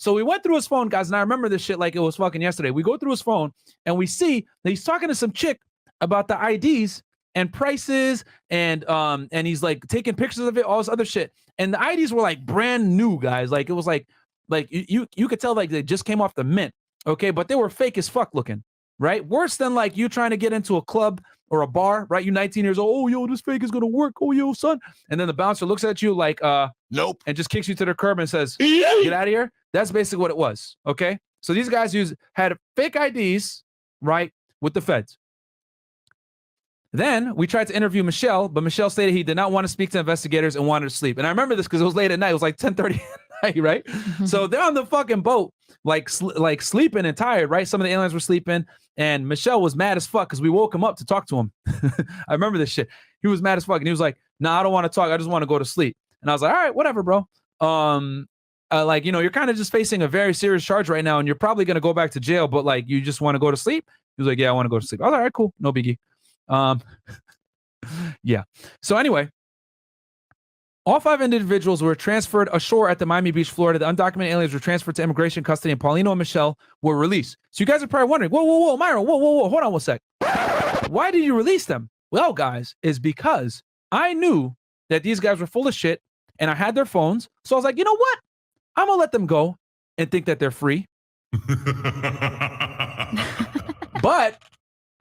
So we went through his phone, guys, and I remember this shit like it was fucking yesterday. We go through his phone and we see that he's talking to some chick about the IDs and prices, and he's like taking pictures of it, all this other shit. And the IDs were like brand new, guys. Like it was like you could tell like they just came off the mint, okay? But they were fake as fuck looking, right? Worse than like you trying to get into a club or a bar, right? You 19 years old. Oh, yo, this fake is gonna work. Oh, yo, son. And then the bouncer looks at you like, nope, and just kicks you to the curb and says, get out of here. That's basically what it was. Okay. So these guys had fake IDs, right, with the feds. Then we tried to interview Michelle, but Michelle stated he did not want to speak to investigators and wanted to sleep. And I remember this because it was late at night. It was like 10:30 at night, right? So they're on the fucking boat, like sleeping and tired, right? Some of the aliens were sleeping, and Michelle was mad as fuck because we woke him up to talk to him. I remember this shit. He was mad as fuck, and he was like, "Nah, I don't want to talk. I just want to go to sleep." And I was like, "All right, whatever, bro. Like, you know, you're kind of just facing a very serious charge right now, and you're probably gonna go back to jail, but like, you just want to go to sleep." He was like, "Yeah, I want to go to sleep." I was like, "All right, cool, no biggie." Yeah. So anyway, all 5 individuals were transferred ashore at the Miami Beach, Florida. The undocumented aliens were transferred to immigration custody, and Paulino and Michelle were released. So you guys are probably wondering, whoa, Myron, whoa, hold on one sec. Why did you release them? Well, guys, is because I knew that these guys were full of shit, and I had their phones. So I was like, you know what? I'm gonna let them go and think that they're free. But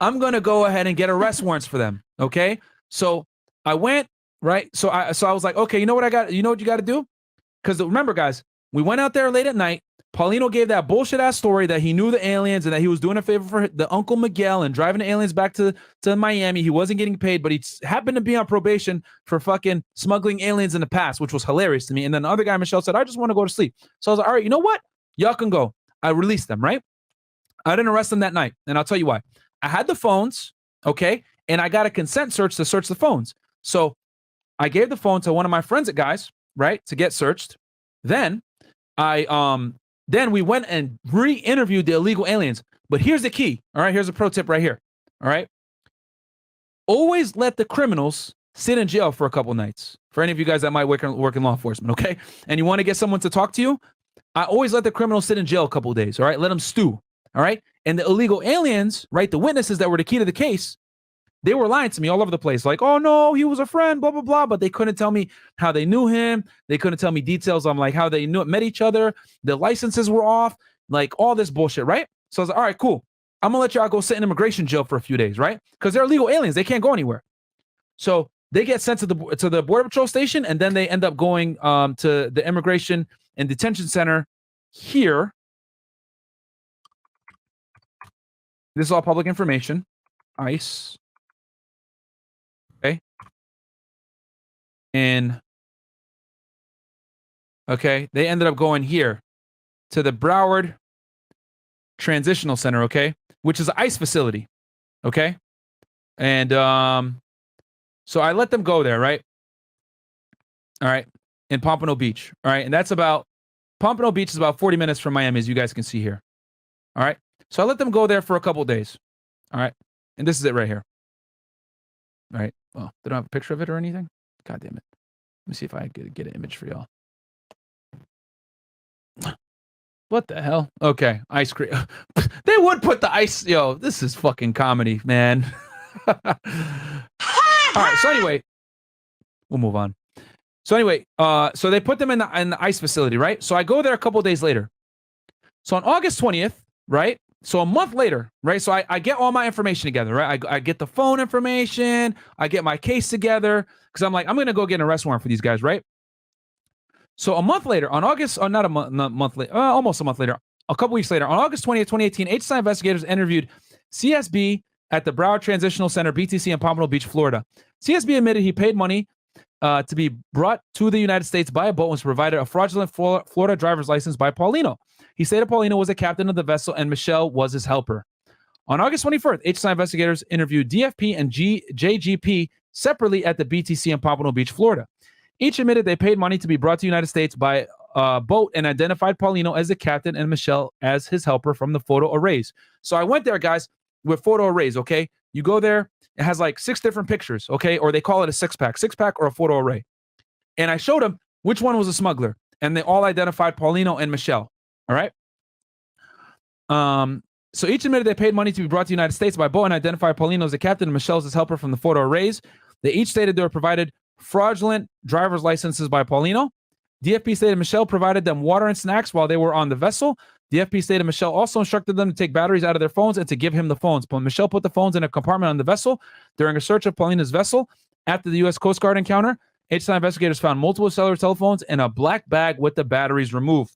I'm gonna go ahead and get arrest warrants for them. Okay. So I went, right. So I was like, okay, you know what you know what you got to do? Because remember, guys, we went out there late at night. Paulino gave that bullshit ass story that he knew the aliens and that he was doing a favor for the Uncle Miguel and driving the aliens back to Miami. He wasn't getting paid, but he happened to be on probation for fucking smuggling aliens in the past, which was hilarious to me. And then the other guy, Michelle, said, I just want to go to sleep. So I was like, all right, you know what? Y'all can go. I released them, right? I didn't arrest them that night. And I'll tell you why. I had the phones, okay? And I got a consent search to search the phones. So I gave the phone to one of my forensic guys, right, to get searched. Then then we went and re-interviewed the illegal aliens. But here's the key, all right? Here's a pro tip right here, all right? Always let the criminals sit in jail for a couple nights. For any of you guys that might work in law enforcement, okay? And you want to get someone to talk to you, I always let the criminals sit in jail a couple days, all right? Let them stew, all right? And the illegal aliens, right, the witnesses that were the key to the case, they were lying to me all over the place. Like, oh, no, he was a friend, blah, blah, blah. But they couldn't tell me how they knew him. They couldn't tell me details on, like, how they met each other. The licenses were off, like, all this bullshit, right? So I was like, all right, cool. I'm going to let y'all go sit in immigration jail for a few days, right? Because they're illegal aliens. They can't go anywhere. So they get sent to the Border Patrol station, and then they end up going to the Immigration and Detention Center here. This is all public information. ICE. Okay. And okay, they ended up going here to the Broward Transitional Center, okay, which is an ICE facility. Okay. And so I let them go there, right? All right. In Pompano Beach. All right. And Pompano Beach is about 40 minutes from Miami, as you guys can see here. All right. So I let them go there for a couple of days. All right. And this is it right here. All right. Well, they don't have a picture of it or anything. God damn it. Let me see if I can get an image for y'all. What the hell? Okay. Ice cream. They would put the ice. Yo, this is fucking comedy, man. All right. So anyway, we'll move on. So anyway, so they put them in the ice facility, right? So I go there a couple of days later. So on August 20th, right? So a month later, right? So I get all my information together, right? I get the phone information. I get my case together because I'm like, I'm going to go get an arrest warrant for these guys, right? So a month later, on August, or not a month later, almost a month later, a couple weeks later, on August 20th, 2018, HSI investigators interviewed CSB at the Broward Transitional Center, BTC in Pompano Beach, Florida. CSB admitted he paid money to be brought to the United States by a boat and was provided a fraudulent Florida driver's license by Paulino. He stated Paulino was the captain of the vessel and Michelle was his helper. On August 21st, HSI investigators interviewed DFP and JGP separately at the BTC in Pompano Beach, Florida. Each admitted they paid money to be brought to the United States by boat and identified Paulino as the captain and Michelle as his helper from the photo arrays. So I went there, guys, with photo arrays, okay? You go there, it has like 6 different pictures, okay? Or they call it a 6-pack or a photo array. And I showed them which one was a smuggler, and they all identified Paulino and Michelle. All right. So each admitted they paid money to be brought to the United States by boat and identified Paulino as the captain and Michelle's as helper from the photo arrays. They each stated they were provided fraudulent driver's licenses by Paulino. DFP stated Michelle provided them water and snacks while they were on the vessel. DFP stated Michelle also instructed them to take batteries out of their phones and to give him the phones. But Michelle put the phones in a compartment on the vessel. During a search of Paulina's vessel after the U.S. Coast Guard encounter, HSI investigators found multiple cellular telephones and a black bag with the batteries removed.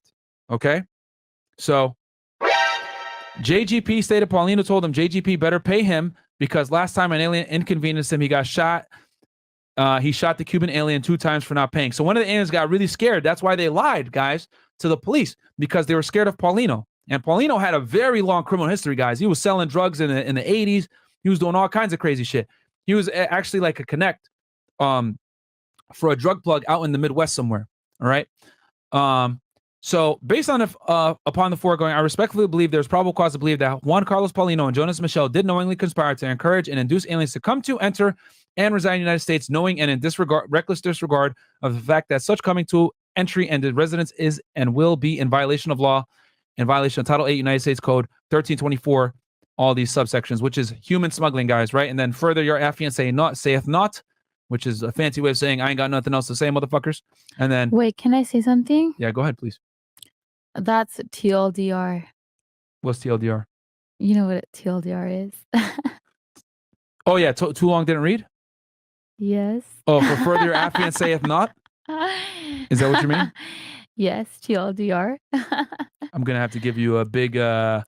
Okay? So JGP stated Paulino told him JGP better pay him because last time an alien inconvenienced him, he got shot. He shot the Cuban alien 2 times for not paying. So one of the aliens got really scared. That's why they lied, guys, to the police, because they were scared of Paulino. And Paulino had a very long criminal history, guys. He was selling drugs in the 80s. He was doing all kinds of crazy shit. He was actually like a connect for a drug plug out in the Midwest somewhere. All right. So based on upon the foregoing, I respectfully believe there's probable cause to believe that Juan Carlos Paulino and Jonas Michel did knowingly conspire to encourage and induce aliens to come to, enter, and reside in the United States, knowing and in reckless disregard of the fact that such coming to, entry, and residence is and will be in violation of law, in violation of Title 8 United States Code 1324, all these subsections, which is human smuggling, guys, right? And then further, your affiant saith not, which is a fancy way of saying I ain't got nothing else to say, motherfuckers. And then wait, can I say something? Yeah, go ahead, please. That's TLDR. What's TLDR? You know what TLDR is? Oh yeah, too long didn't read? Yes. Oh, for further your affiant saith not? Is that what you mean? Yes, TLDR. I'm gonna have to give you a big that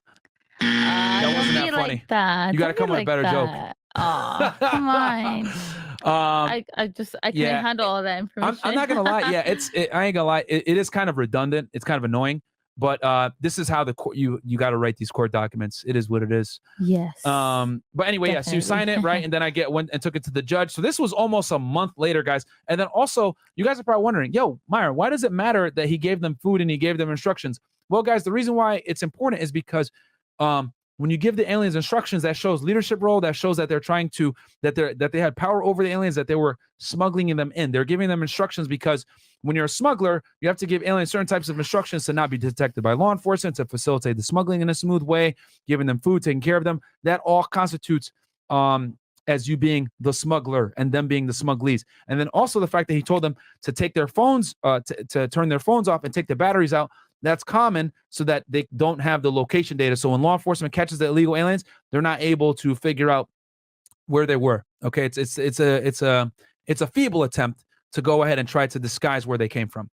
wasn't that funny. Like that. You gotta come with a better joke. Oh, come on. I can't handle all that information. I'm not gonna lie. Yeah, I ain't gonna lie. It is kind of redundant. It's kind of annoying. But this is how the court, you got to write these court documents. It is what it is. Yes. But anyway, yes, you sign it, right? And then I went and took it to the judge. So this was almost a month later, guys. And then also, you guys are probably wondering, yo, Meyer, why does it matter that he gave them food and he gave them instructions? Well, guys, the reason why it's important is because when you give the aliens instructions, that shows leadership role. That shows that they're trying to that they had power over the aliens, that they were smuggling them in. They're giving them instructions because when you're a smuggler, you have to give aliens certain types of instructions to not be detected by law enforcement, to facilitate the smuggling in a smooth way, giving them food, taking care of them. That all constitutes as you being the smuggler and them being the smugglees. And then also the fact that he told them to take their phones, to turn their phones off and take the batteries out. That's common so that they don't have the location data. So when law enforcement catches the illegal aliens, they're not able to figure out where they were. Okay, it's a feeble attempt to go ahead and try to disguise where they came from.